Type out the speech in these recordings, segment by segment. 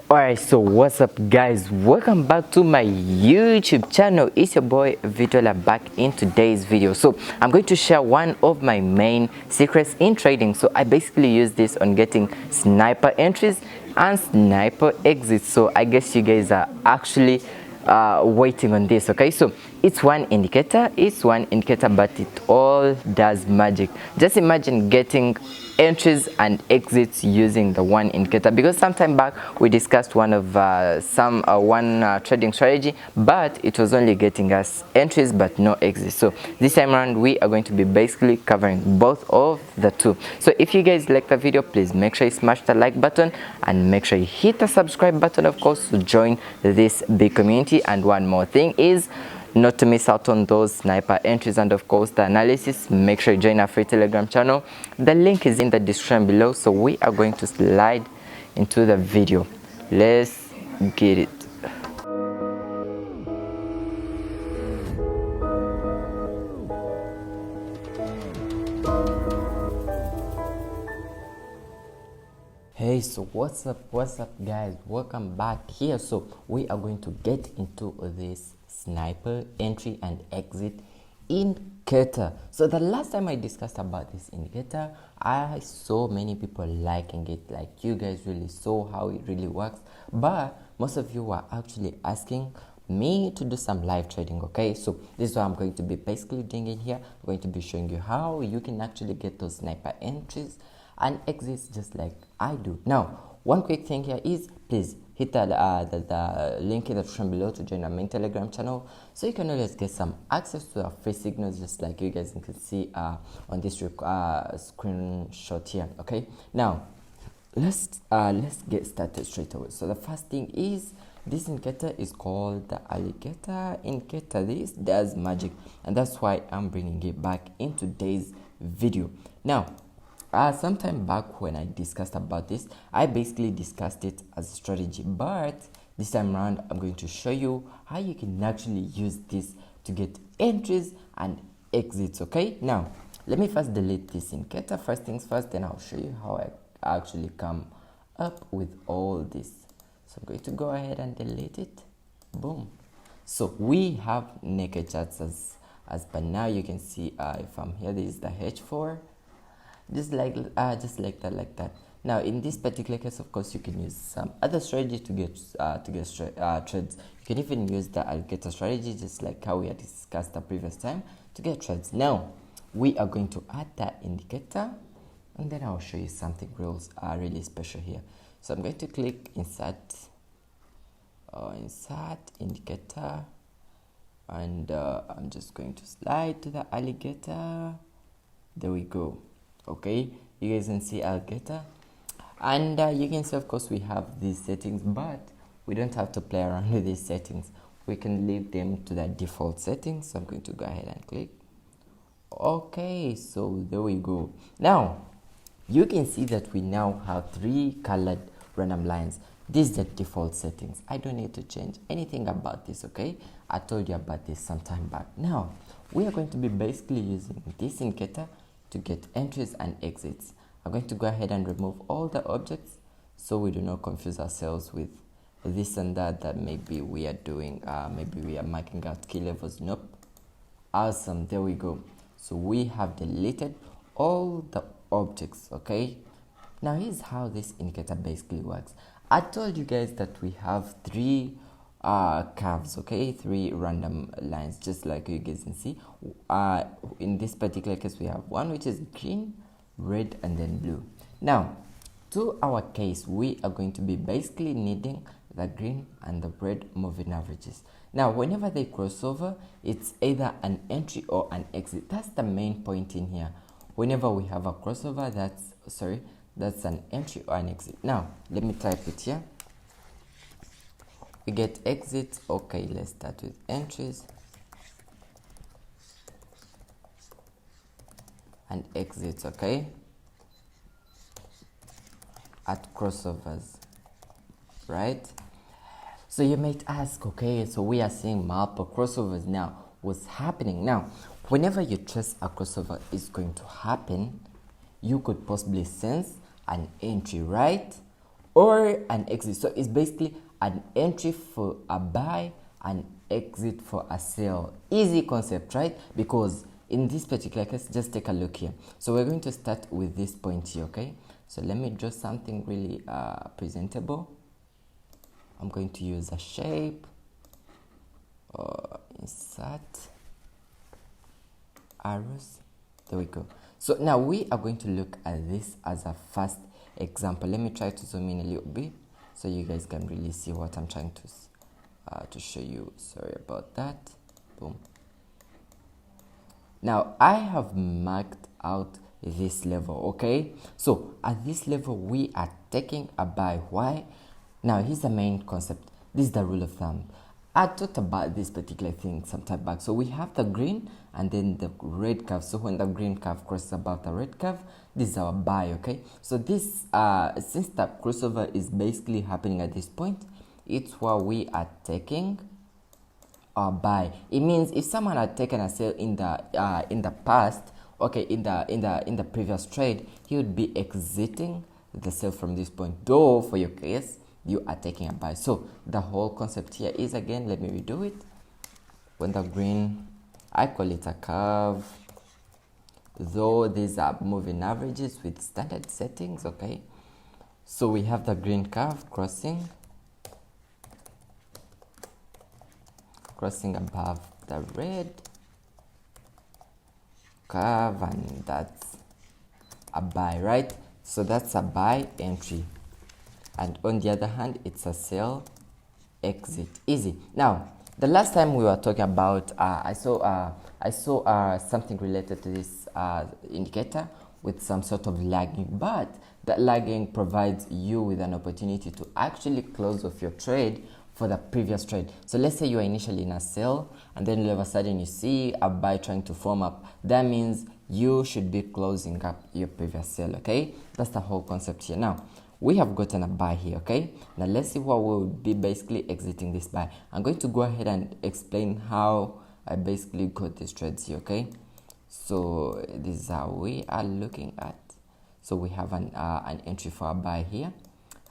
Alright, so what's up guys, welcome back to my YouTube channel. It's your boy Vitola back in today's video. So I'm going to share one of my main secrets in trading. So I basically use this on getting sniper entries and sniper exits. So I guess you guys are actually waiting on this. Okay, so it's one indicator, but it all does magic. Just imagine getting entries and exits using the one indicator, because sometime back we discussed one of trading strategy, but it was only getting us entries but no exits. So this time around we are going to be basically covering both of the two. So if you guys like the video, please make sure you smash the like button and make sure you hit the subscribe button, of course, to join this big community. And one more thing is not to miss out on those sniper entries and of course the analysis. Make sure you join our free Telegram channel. The link is in the description below. So we are going to slide into the video. Let's get it. Hey, so what's up guys, welcome back here. So we are going to get into this sniper entry and exit indicator. So the last time I discussed about this indicator, I saw many people liking it, like you guys really saw how it really works, but most of you were actually asking me to do some live trading. Okay, so this is what I'm going to be basically doing in here. I'm going to be showing you how you can actually get those sniper entries and exits just like I do. Now, one quick thing here is please hit the link in the description below to join our main Telegram channel, so you can always get some access to our free signals, just like you guys can see on this screenshot here. Okay, now let's get started straight away. So the first thing is this indicator is called the alligator indicator. This does magic, and that's why I'm bringing it back in today's video. Now, sometime back when I discussed about this, I basically discussed it as a strategy, but this time around I'm going to show you how you can actually use this to get entries and exits. Okay, now let me first delete this indicator. First things first, then I'll show you how I actually come up with all this. So I'm going to go ahead and delete it. Boom. So we have naked charts as per now. You can see if I'm here, this is the H4, just like that. Now in this particular case, of course, you can use some other strategy to get trades. You can even use the alligator strategy, just like how we had discussed the previous time, to get trades. Now we are going to add that indicator, and then I'll show you something really special here. So I'm going to click insert indicator, and I'm just going to slide to the alligator. There we go. Okay, you guys can see alligator, and you can see, of course, we have these settings, but we don't have to play around with these settings. We can leave them to the default settings. So I'm going to go ahead and click. Okay, so there we go. Now you can see that we now have 3 colored random lines. These are the default settings. I don't need to change anything about this. Okay, I told you about this some time back. Now we are going to be basically using this indicator to get entries and exits. I'm going to go ahead and remove all the objects so we do not confuse ourselves with this and that maybe we are doing. Maybe we are marking out key levels. Nope. Awesome, there we go. So we have deleted all the objects. Okay, now here's how this indicator basically works. I told you guys that we have 3 curves, okay, 3 random lines, just like you guys can see. In this particular case, we have one which is green, red, and then blue. Now to our case, we are going to be basically needing the green and the red moving averages. Now whenever they cross over, it's either an entry or an exit. That's the main point in here. Whenever we have a crossover, that's an entry or an exit. Now let me type it here. We get exits. Okay, let's start with entries and exits. Okay, at crossovers, right? So you might ask, okay, so we are seeing multiple crossovers now. What's happening now? Whenever you trace a crossover is going to happen, you could possibly sense an entry, right? or an exit. So it's basically an entry for a buy, an exit for a sell. Easy concept, right? Because in this particular case, just take a look here. So we're going to start with this point here, okay? So let me draw something really presentable. I'm going to use a shape, insert arrows. There we go. So now we are going to look at this as a first example. Let me try to zoom in a little bit so you guys can really see what I'm trying to show you. Sorry about that. Boom. Now I have marked out this level, okay? So at this level we are taking a buy. Why? Now here's the main concept. This is the rule of thumb. I talked about this particular thing some time back. So we have the green and then the red curve. So when the green curve crosses above the red curve, this is our buy, okay? So this, since the crossover is basically happening at this point, it's where we are taking our buy. It means if someone had taken a sale in the past, okay, in the previous trade, he would be exiting the sale from this point. Though for your case, you are taking a buy. So the whole concept here is, again, let me redo it. When the green, I call it a curve, though these are moving averages with standard settings, okay? So we have the green curve crossing above the red curve, and that's a buy, right? So that's a buy entry. And on the other hand, it's a sell exit. Easy. Now, the last time we were talking about, I saw something related to this indicator with some sort of lagging, but that lagging provides you with an opportunity to actually close off your trade for the previous trade. So let's say you are initially in a sell and then all of a sudden you see a buy trying to form up. That means you should be closing up your previous sell, okay? That's the whole concept here. Now, we have gotten a buy here, okay? Now let's see what we'll be basically exiting this buy. I'm going to go ahead and explain how I basically got these trades here, okay? So this is how we are looking at. So we have an entry for a buy here,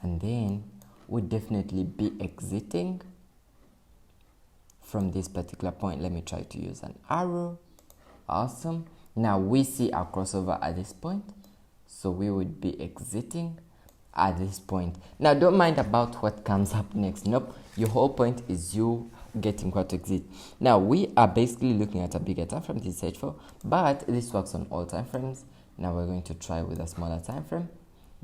and then we'll definitely be exiting from this particular point. Let me try to use an arrow. Awesome. Now we see our crossover at this point, so we would be exiting at this point. Now don't mind about what comes up next. Nope, your whole point is you getting what to exit. Now we are basically looking at a bigger time frame, this is H4, but this works on all time frames. Now we're going to try with a smaller time frame.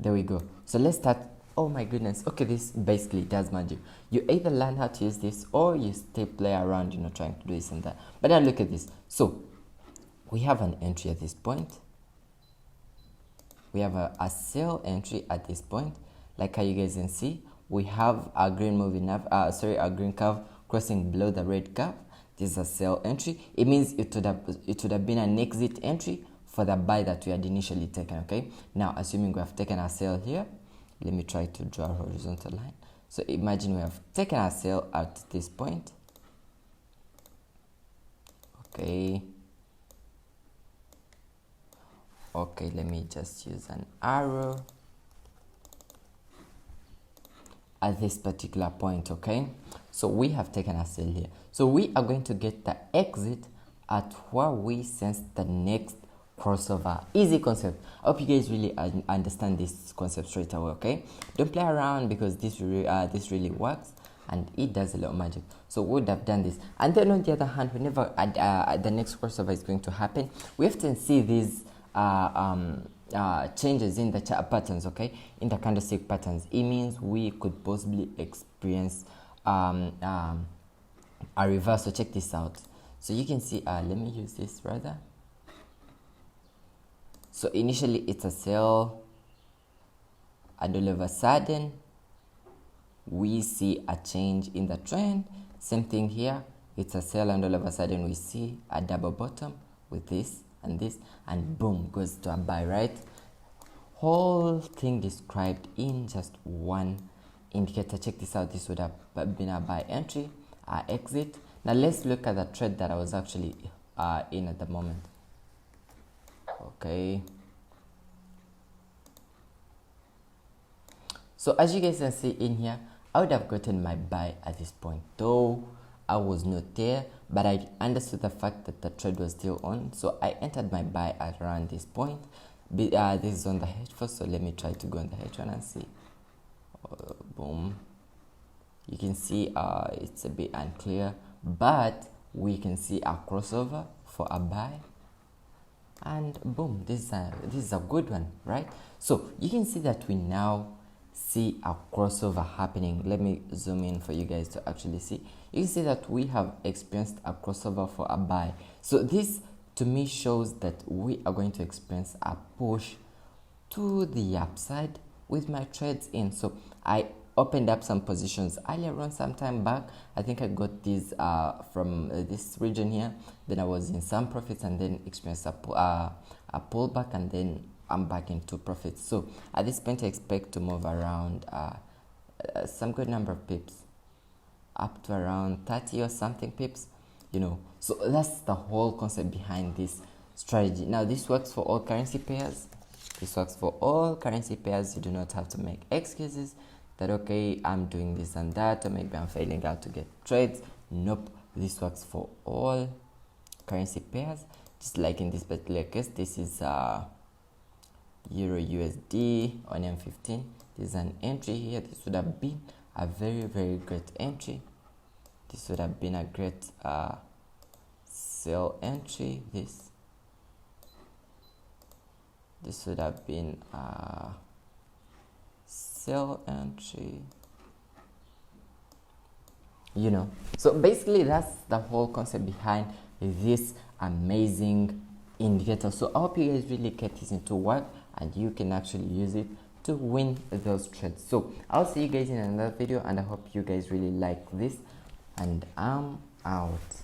There we go. So let's start. Oh my goodness. Okay, this basically does magic. You either learn how to use this or you stay play around, trying to do this and that. But now look at this. So we have an entry at this point. We have a sell entry at this point. Like how you guys can see, we have a green moving a green curve crossing below the red curve. This is a sell entry. It means it would have been an exit entry for the buy that we had initially taken, okay? Now, assuming we have taken a sell here, let me try to draw a horizontal line. So imagine we have taken a sell at this point. Okay, let me just use an arrow at this particular point, okay? So we have taken a sell here. So we are going to get the exit at where we sense the next crossover. Easy concept. I hope you guys really understand this concept straight away, okay? Don't play around, because this really works and it does a lot of magic. So we would have done this, and then on the other hand, whenever the next crossover is going to happen, we often see these changes in the chart patterns, okay, in the candlestick patterns. It means we could possibly experience a reversal. Check this out. So you can see, let me use this rather. So initially it's a sell, and all of a sudden we see a change in the trend. Same thing here, it's a sell, and all of a sudden we see a double bottom with this and this, and boom, goes to a buy, right? Whole thing described in just one indicator. Check this out. This would have been a buy entry, exit. Now let's look at the trade that I was actually in at the moment. Okay, So as you guys can see in here, I would have gotten my buy at this point, though I was not there, but I understood the fact that the trade was still on, so I entered my buy at around this point. This is on the H4, so let me try to go on the H1 and see. Boom. You can see it's a bit unclear, but we can see a crossover for a buy, and boom, this is a good one, right? So you can see that we now see a crossover happening. Let me zoom in for you guys to actually see. You can see that we have experienced a crossover for a buy. So this to me shows that we are going to experience a push to the upside with my trades in. So I opened up some positions earlier on some time back. I think I got these from this region here. Then I was in some profits and then experienced a pullback, and then I'm back into profits. So at this point I expect to move around some good number of pips, up to around 30 or something pips, you know. So that's the whole concept behind this strategy. Now this works for all currency pairs. This works for all currency pairs. You do not have to make excuses that okay, I'm doing this and that, or maybe I'm failing out to get trades. Nope, this works for all currency pairs. Just like in this particular case, this is Euro USD on M15. This is an entry here. This would have been a very, very great entry. This would have been a great sell entry. This would have been a sell entry, you know. So basically that's the whole concept behind this amazing indicator. So I hope you guys really get this into work and you can actually use it to win those trades. So I'll see you guys in another video, and I hope you guys really like this, and I'm out.